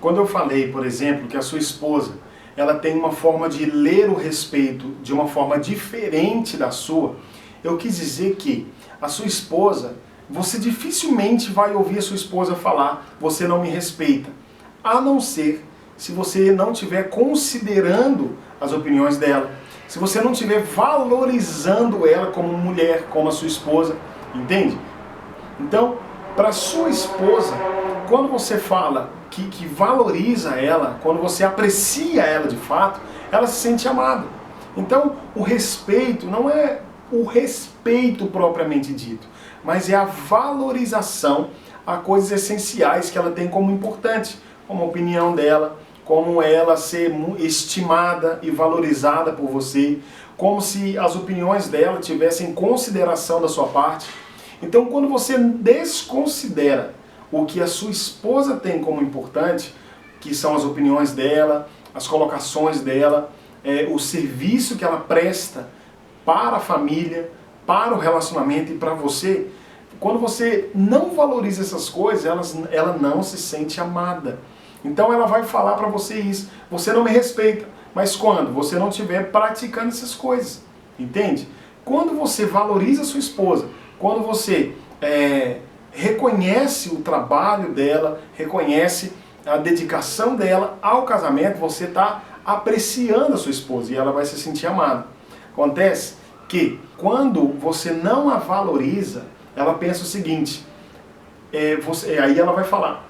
Quando eu falei, por exemplo, que a sua esposa ela tem uma forma de ler o respeito de uma forma diferente da sua, eu quis dizer que a sua esposa, você dificilmente vai ouvir a sua esposa falar, você não me respeita, a não ser se você não estiver considerando as opiniões dela, se você não estiver valorizando ela como mulher, como a sua esposa, entende? Então, para sua esposa, quando você fala que valoriza ela, quando você aprecia ela de fato, ela se sente amada. Então, o respeito não é o respeito propriamente dito, mas é a valorização a coisas essenciais que ela tem como importante, como a opinião dela, como ela ser estimada e valorizada por você, como se as opiniões dela tivessem consideração da sua parte. Então, quando você desconsidera o que a sua esposa tem como importante, que são as opiniões dela, as colocações dela, o serviço que ela presta para a família, para o relacionamento e para você, quando você não valoriza essas coisas, ela não se sente amada. Então ela vai falar para você isso, você não me respeita, mas quando você não estiver praticando essas coisas, entende? Quando você valoriza a sua esposa, quando você reconhece o trabalho dela, reconhece a dedicação dela ao casamento, você está apreciando a sua esposa e ela vai se sentir amada. Acontece que quando você não a valoriza, ela pensa o seguinte, aí ela vai falar,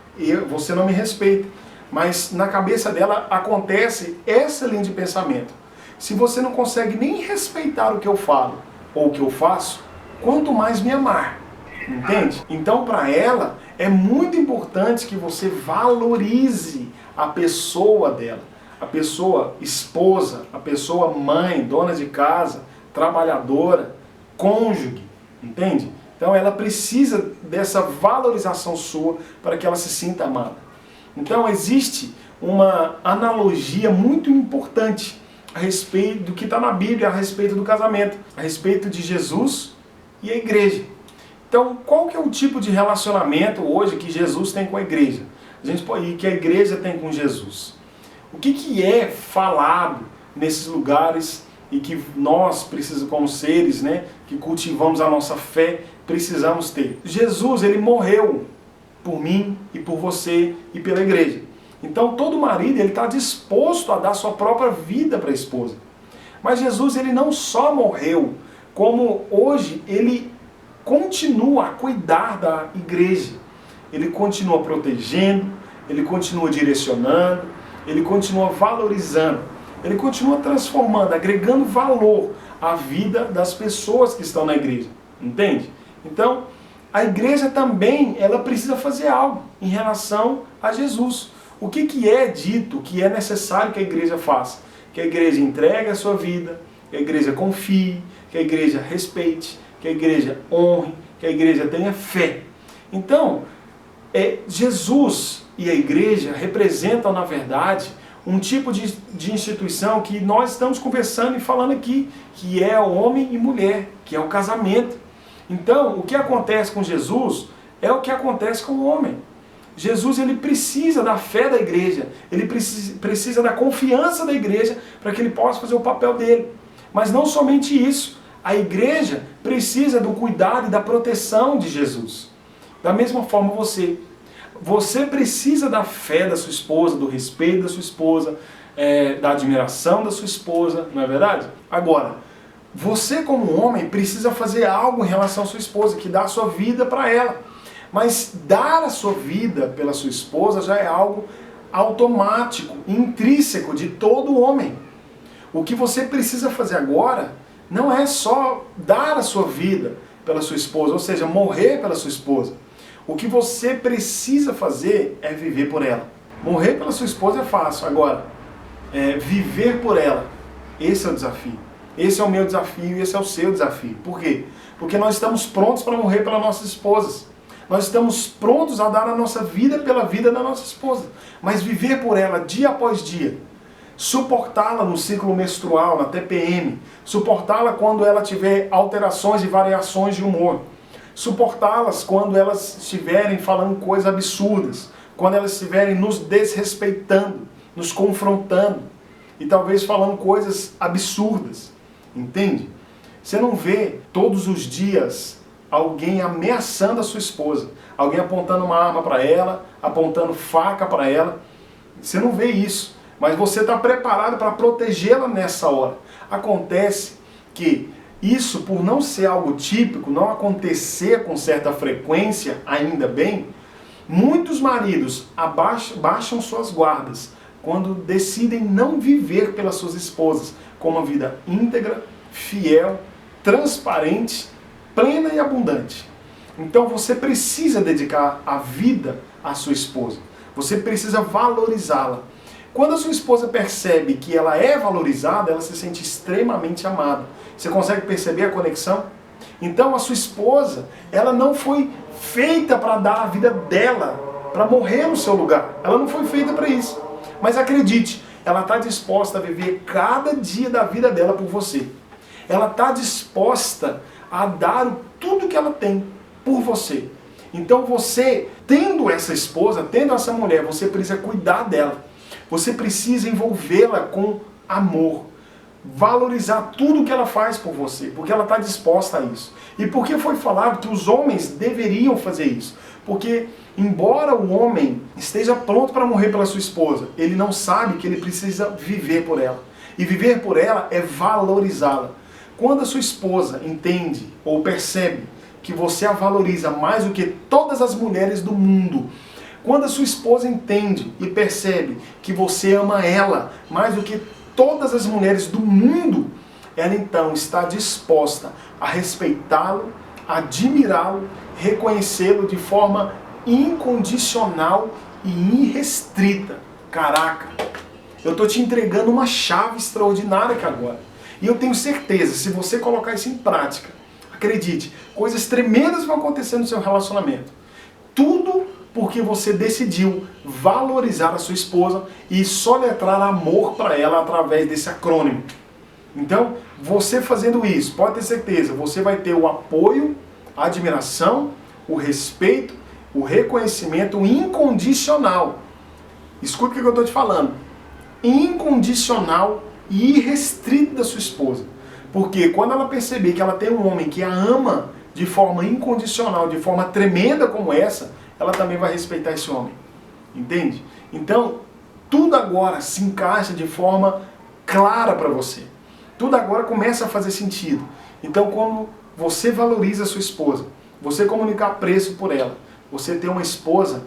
você não me respeita, mas na cabeça dela acontece essa linha de pensamento. Se você não consegue nem respeitar o que eu falo ou o que eu faço, quanto mais me amar, entende? Então para ela é muito importante que você valorize a pessoa dela, a pessoa esposa, a pessoa mãe, dona de casa, trabalhadora, cônjuge, entende? Então ela precisa dessa valorização sua para que ela se sinta amada. Então existe uma analogia muito importante a respeito do que está na Bíblia, a respeito do casamento, a respeito de Jesus e a igreja. Então qual que é o tipo de relacionamento hoje que Jesus tem com a igreja? E que a igreja tem com Jesus? O que é falado nesses lugares e que nós precisamos, como seres, que cultivamos a nossa fé, precisamos ter? Jesus, ele morreu por mim e por você e pela igreja. Então todo marido ele está disposto a dar sua própria vida para a esposa. Mas Jesus ele não só morreu, como hoje ele continua a cuidar da igreja. Ele continua protegendo, ele continua direcionando, ele continua valorizando, ele continua transformando, agregando valor à vida das pessoas que estão na igreja. Entende? Então, a igreja também, ela precisa fazer algo em relação a Jesus. O que é dito, que é necessário que a igreja faça? Que a igreja entregue a sua vida, que a igreja confie, que a igreja respeite, que a igreja honre, que a igreja tenha fé. Então, Jesus e a igreja representam, na verdade, um tipo de instituição que nós estamos conversando e falando aqui, que é o homem e mulher, que é o casamento. Então, o que acontece com Jesus é o que acontece com o homem. Jesus ele precisa da fé da igreja, ele precisa da confiança da igreja para que ele possa fazer o papel dele. Mas não somente isso, a igreja precisa do cuidado e da proteção de Jesus. Da mesma forma você precisa da fé da sua esposa, do respeito da sua esposa, da admiração da sua esposa, não é verdade? Agora, você como homem precisa fazer algo em relação à sua esposa, que dá a sua vida para ela. Mas dar a sua vida pela sua esposa já é algo automático, intrínseco de todo homem. O que você precisa fazer agora não é só dar a sua vida pela sua esposa, ou seja, morrer pela sua esposa. O que você precisa fazer é viver por ela. Morrer pela sua esposa é fácil, agora, viver por ela, esse é o desafio. Esse é o meu desafio e esse é o seu desafio. Por quê? Porque nós estamos prontos para morrer pelas nossas esposas. Nós estamos prontos a dar a nossa vida pela vida da nossa esposa. Mas viver por ela dia após dia. Suportá-la no ciclo menstrual, na TPM. Suportá-la quando ela tiver alterações e variações de humor. Suportá-las quando elas estiverem falando coisas absurdas. quando elas estiverem nos desrespeitando, nos confrontando e talvez falando coisas absurdas, entende? Você não vê todos os dias alguém ameaçando a sua esposa, alguém apontando uma arma para ela, apontando faca para ela. Você não vê isso, mas você está preparado para protegê-la nessa hora. Acontece que isso, por não ser algo típico, não acontecer com certa frequência, ainda bem, muitos maridos baixam suas guardas quando decidem não viver pelas suas esposas com uma vida íntegra, fiel, transparente, plena e abundante. Então você precisa dedicar a vida à sua esposa. Você precisa valorizá-la. Quando a sua esposa percebe que ela é valorizada, ela se sente extremamente amada. Você consegue perceber a conexão? Então a sua esposa, ela não foi feita para dar a vida dela, para morrer no seu lugar. Ela não foi feita para isso. Mas acredite, ela está disposta a viver cada dia da vida dela por você. Ela está disposta a dar tudo que ela tem por você. Então você, tendo essa esposa, tendo essa mulher, você precisa cuidar dela. Você precisa envolvê-la com amor. Valorizar tudo que ela faz por você, porque ela está disposta a isso. E por que foi falado que os homens deveriam fazer isso? Porque, embora o homem esteja pronto para morrer pela sua esposa, ele não sabe que ele precisa viver por ela. E viver por ela é valorizá-la. Quando a sua esposa entende ou percebe que você a valoriza mais do que todas as mulheres do mundo, quando a sua esposa entende e percebe que você ama ela mais do que todas as mulheres do mundo, ela então está disposta a respeitá-lo, admirá-lo, reconhecê-lo de forma incondicional e irrestrita. Caraca, eu estou te entregando uma chave extraordinária aqui agora. E eu tenho certeza, se você colocar isso em prática, acredite, coisas tremendas vão acontecer no seu relacionamento. Tudo porque você decidiu valorizar a sua esposa e soletrar amor para ela através desse acrônimo. Então, você fazendo isso, pode ter certeza, você vai ter o apoio, a admiração, o respeito, o reconhecimento incondicional. Escuta o que eu estou te falando. Incondicional e irrestrito da sua esposa. Porque quando ela perceber que ela tem um homem que a ama de forma incondicional, de forma tremenda como essa, ela também vai respeitar esse homem. Entende? Então, tudo agora se encaixa de forma clara para você. Tudo agora começa a fazer sentido. Então, quando você valoriza a sua esposa, você comunicar preço por ela, você ter uma esposa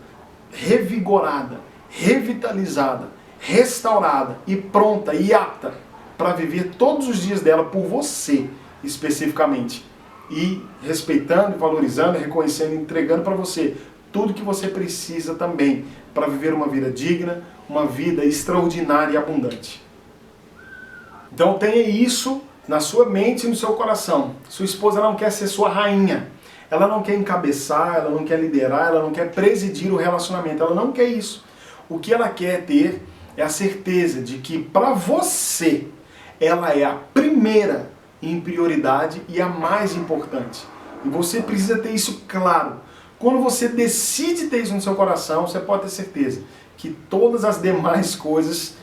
revigorada, revitalizada, restaurada e pronta e apta para viver todos os dias dela por você, especificamente. E respeitando, valorizando, reconhecendo, entregando para você tudo que você precisa também para viver uma vida digna, uma vida extraordinária e abundante. Então tenha isso na sua mente e no seu coração. Sua esposa não quer ser sua rainha. Ela não quer encabeçar, ela não quer liderar, ela não quer presidir o relacionamento. Ela não quer isso. O que ela quer ter é a certeza de que para você ela é a primeira em prioridade e a mais importante. E você precisa ter isso claro. Quando você decide ter isso no seu coração, você pode ter certeza que todas as demais coisas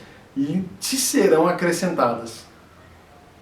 te serão acrescentadas.